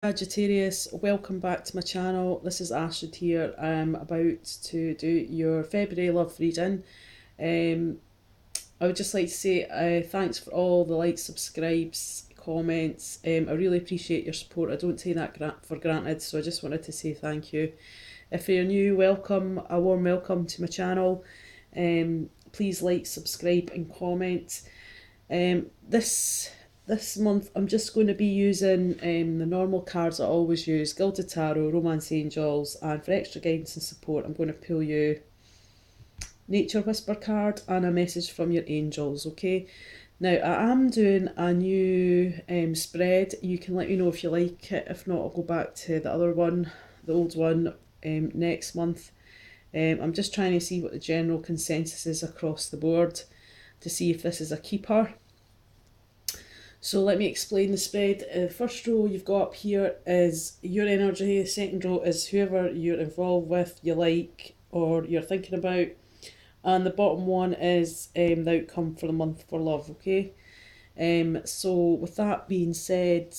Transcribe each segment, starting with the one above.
Sagittarius, welcome back to my channel. This is Astrid here. I'm about to do your February love reading. I would just like to say thanks for all the likes, subscribes, comments. I really appreciate your support. I don't take that for granted, so I just wanted to say thank you. If you're new, welcome, a warm welcome to my channel. Please like, subscribe and comment. This month I'm just going to be using the normal cards I always use, Gilded Tarot, Romance Angels, and for extra guidance and support I'm going to pull you Nature Whisper card and a message from your angels, okay? Now I am doing a new spread. You can let me know if you like it. If not, I'll go back to the other one, the old one, next month. I'm just trying to see what the general consensus is across the board to see if this is a keeper. So let me explain the spread. The first row you've got up here is your energy. The second row is whoever you're involved with, you like, or you're thinking about. And the bottom one is the outcome for the month for love, okay? So with that being said,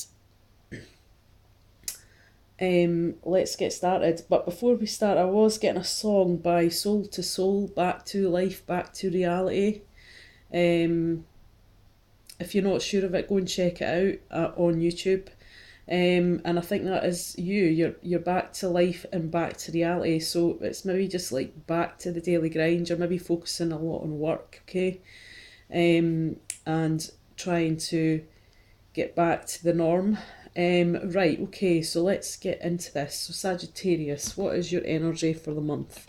let's get started. But before we start, I was getting a song by Soul to Soul, Back to Life, Back to Reality. If you're not sure of it, go and check it out on YouTube. And I think that is you. You're back to life and back to reality. So it's maybe just like back to the daily grind. You're maybe focusing a lot on work, okay? And trying to get back to the norm. Right, okay, so let's get into this. So Sagittarius, what is your energy for the month?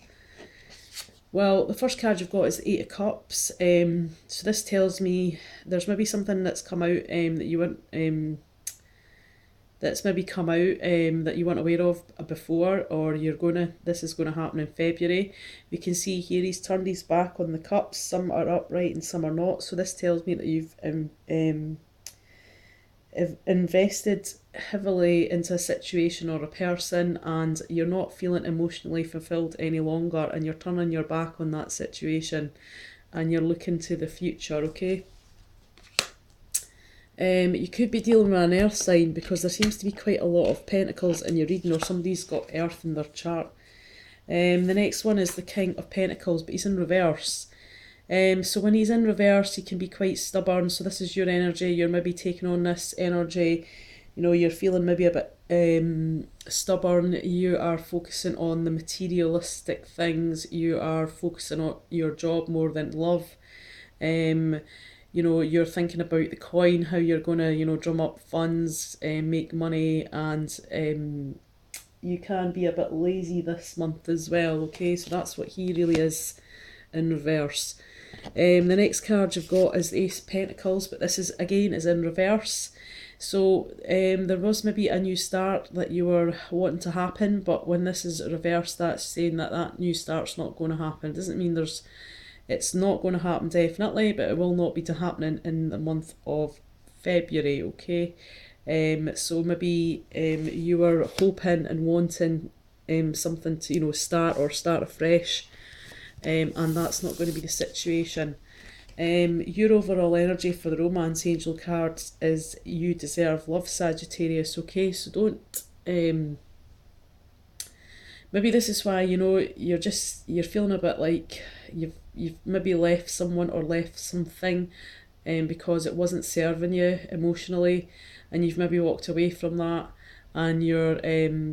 Well, the first card you've got is the Eight of Cups. So this tells me there's maybe something that's come out that you want that's maybe come out that you weren't aware of before, or this is gonna happen in February. We can see here he's turned his back on the cups. Some are upright and some are not. So this tells me that you've invested heavily into a situation or a person and you're not feeling emotionally fulfilled any longer, and you're turning your back on that situation and you're looking to the future, okay? You could be dealing with an earth sign because there seems to be quite a lot of pentacles in your reading, or somebody's got earth in their chart. The next one is the King of Pentacles, but he's in reverse. So when he's in reverse, he can be quite stubborn. So this is your energy. You're maybe taking on this energy. You know, you're feeling maybe a bit stubborn. You are focusing on the materialistic things. You are focusing on your job more than love. You know, you're thinking about the coin, how you're going to, you know, drum up funds, make money, and you can be a bit lazy this month as well, okay? So that's what he really is in reverse. The next card you've got is the Ace of Pentacles, but this is again is in reverse. So there was maybe a new start that you were wanting to happen, but when this is reversed, that's saying that that new start's not going to happen. It doesn't mean it's not going to happen definitely, but it will not be happening in the month of February, okay? So maybe you were hoping and wanting something to, you know, start afresh. And that's not going to be the situation. Your overall energy for the Romance Angel cards is you deserve love, Sagittarius, okay? So don't maybe this is why, you know, you're feeling a bit like you've maybe left someone or left something because it wasn't serving you emotionally, and you've maybe walked away from that, and you're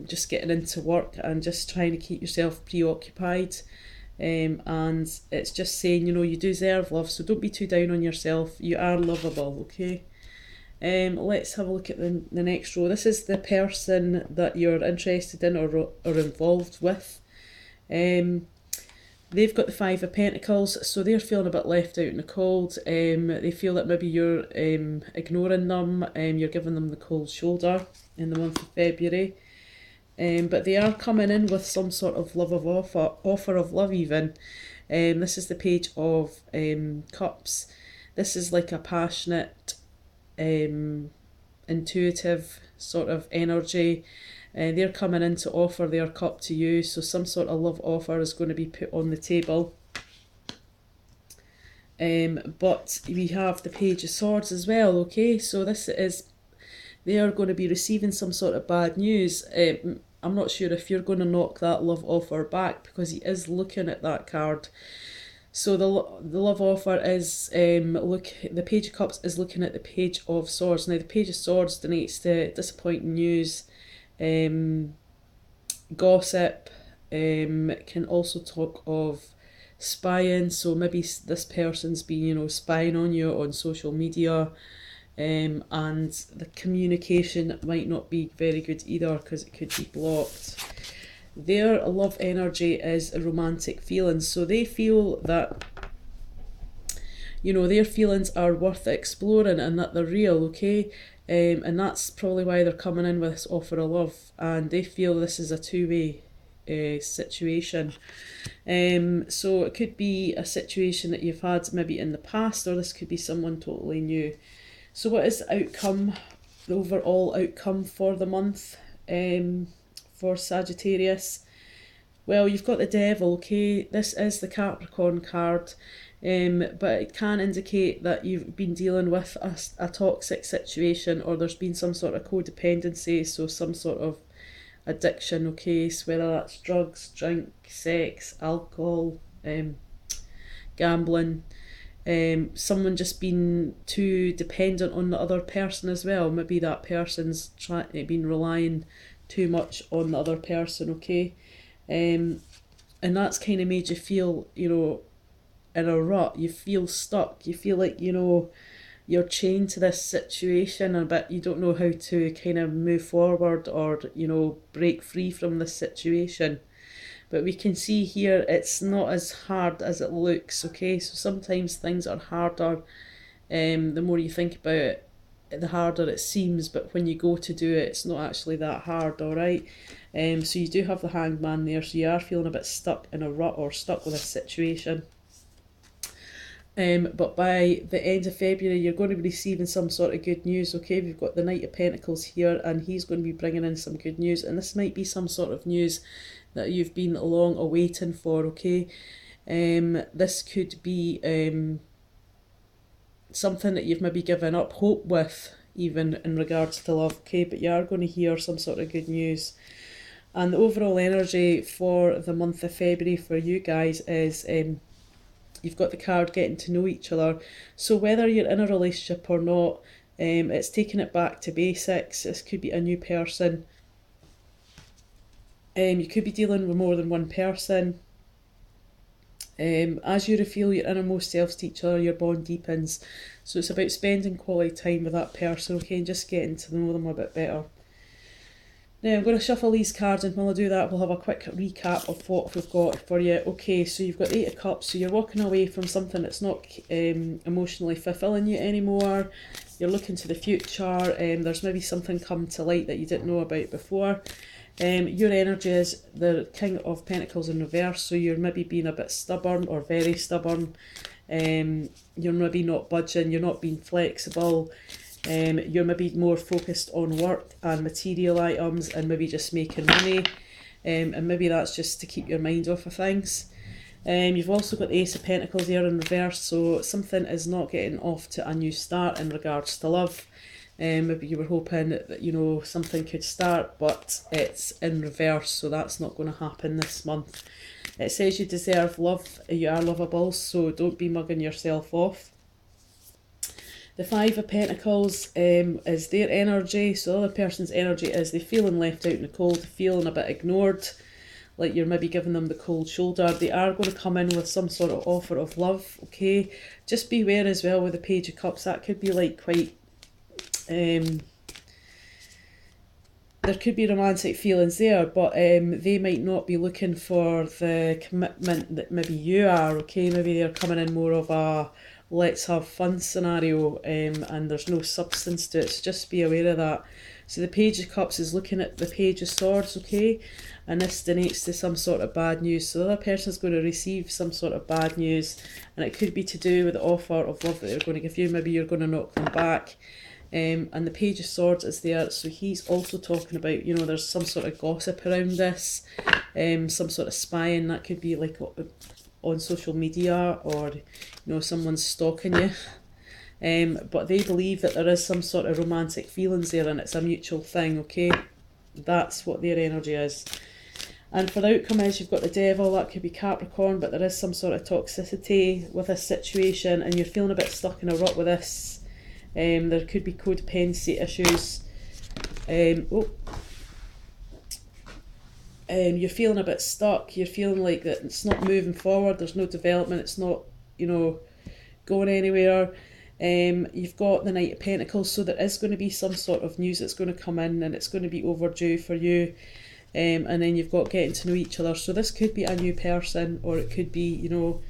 just getting into work and just trying to keep yourself preoccupied. And it's just saying, you know, you deserve love, so don't be too down on yourself. You are lovable, okay? Let's have a look at the next row. This is the person that you're interested in or involved with. They've got the Five of Pentacles, so they're feeling a bit left out in the cold. They feel that maybe you're ignoring them, you're giving them the cold shoulder in the month of February. But they are coming in with some sort of offer of love even. This is the Page of Cups. This is like a passionate, intuitive sort of energy. They're coming in to offer their cup to you, so some sort of love offer is going to be put on the table. But we have the Page of Swords as well, okay? So this is they are going to be receiving some sort of bad news. I'm not sure if you're going to knock that love offer back, because he is looking at that card. So the love offer is the Page of Cups is looking at the Page of Swords. Now the Page of Swords denotes the disappointing news, gossip, can also talk of spying. So maybe this person's been spying on you on social media. And the communication might not be very good either, because it could be blocked. Their love energy is a romantic feelings, so they feel that their feelings are worth exploring and that they're real, okay? And that's probably why they're coming in with this offer of love, and they feel this is a two-way situation. So it could be a situation that you've had maybe in the past, or this could be someone totally new. So what is the outcome, the overall outcome for the month for Sagittarius? Well, you've got the Devil, okay? This is the Capricorn card, but it can indicate that you've been dealing with a toxic situation, or there's been some sort of codependency, so some sort of addiction, okay? So whether that's drugs, drink, sex, alcohol, gambling. Someone just been too dependent on the other person as well. Maybe that person's been relying too much on the other person, okay? And that's kind of made you feel, in a rut. You feel stuck. You feel like, you're chained to this situation, but you don't know how to kind of move forward or, break free from this situation. But we can see here it's not as hard as it looks, okay? So sometimes things are harder. The more you think about it, the harder it seems, but when you go to do it, it's not actually that hard, alright? So you do have the Hanged Man there, so you are feeling a bit stuck in a rut or stuck with a situation. But by the end of February, you're going to be receiving some sort of good news, okay? We've got the Knight of Pentacles here, and he's going to be bringing in some good news, and this might be some sort of news that you've been long awaiting for, okay? This could be something that you've maybe given up hope with, even in regards to love, okay? But you are going to hear some sort of good news. And the overall energy for the month of February for you guys is you've got the card getting to know each other. So whether you're in a relationship or not, it's taking it back to basics. This could be a new person. You could be dealing with more than one person. As you reveal your innermost selves to each other, your bond deepens. So it's about spending quality time with that person, okay, and just getting to know them a bit better. Now I'm going to shuffle these cards, and while I do that, we'll have a quick recap of what we've got for you. Okay, so you've got the Eight of Cups, so you're walking away from something that's not emotionally fulfilling you anymore. You're looking to the future, there's maybe something come to light that you didn't know about before. Your energy is the King of Pentacles in reverse, so you're maybe being a bit stubborn or very stubborn. You're maybe not budging, you're not being flexible. You're maybe more focused on work and material items and maybe just making money. And maybe that's just to keep your mind off of things. You've also got the Ace of Pentacles here in reverse, so something is not getting off to a new start in regards to love. Maybe you were hoping that something could start, but it's in reverse, so that's not going to happen this month. It says you deserve love, you are lovable, so don't be mugging yourself off. The Five of Pentacles is their energy, so the other person's energy is they feeling left out in the cold, feeling a bit ignored, like you're maybe giving them the cold shoulder. They are going to come in with some sort of offer of love, okay? Just beware as well with the Page of Cups, that could be like quite... there could be romantic feelings there, but they might not be looking for the commitment that maybe you are, okay? Maybe they're coming in more of a let's have fun scenario, and there's no substance to it, so just be aware of that. So the Page of Cups is looking at the Page of Swords, okay? And this denotes to some sort of bad news. So the other person's going to receive some sort of bad news, and it could be to do with the offer of love that they're going to give you. Maybe you're going to knock them back. And the Page of Swords is there, so he's also talking about, there's some sort of gossip around this, some sort of spying. That could be like on social media, or someone's stalking you. but they believe that there is some sort of romantic feelings there and it's a mutual thing, okay? That's what their energy is. And for the outcome is you've got the devil, that could be Capricorn, but there is some sort of toxicity with this situation and you're feeling a bit stuck in a rut with this. There could be codependency issues. You're feeling a bit stuck, you're feeling like that it's not moving forward, there's no development, it's not, you know, going anywhere. You've got the Knight of Pentacles, so there is going to be some sort of news that's going to come in and it's going to be overdue for you. And then you've got getting to know each other, so this could be a new person or it could be, you know,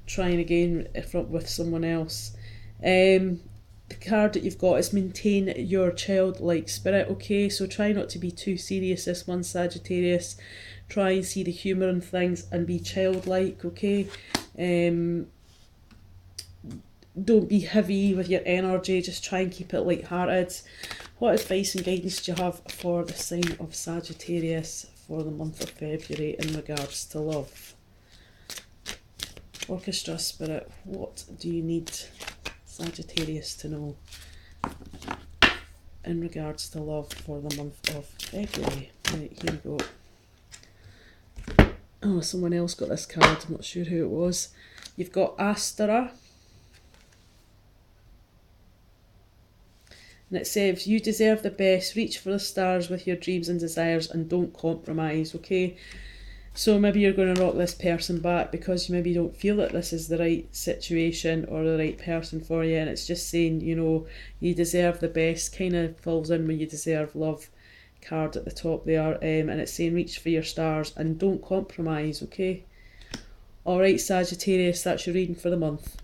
trying again with someone else. The card that you've got is maintain your childlike spirit, okay? So try not to be too serious this one, Sagittarius. Try and see the humour in things and be childlike, okay? Don't be heavy with your energy, just try and keep it light-hearted. What advice and guidance do you have for the sign of Sagittarius for the month of February in regards to love? Orchestra spirit, what do you need Sagittarius to know in regards to love for the month of February? Right, here we go. Oh, someone else got this card, I'm not sure who it was. You've got Astera. And it says, you deserve the best, reach for the stars with your dreams and desires and don't compromise, okay? So maybe you're going to rock this person back because you maybe don't feel that this is the right situation or the right person for you, and it's just saying, you know, you deserve the best, kind of falls in when you deserve love card at the top there, and it's saying reach for your stars and don't compromise, okay? Alright Sagittarius, that's your reading for the month.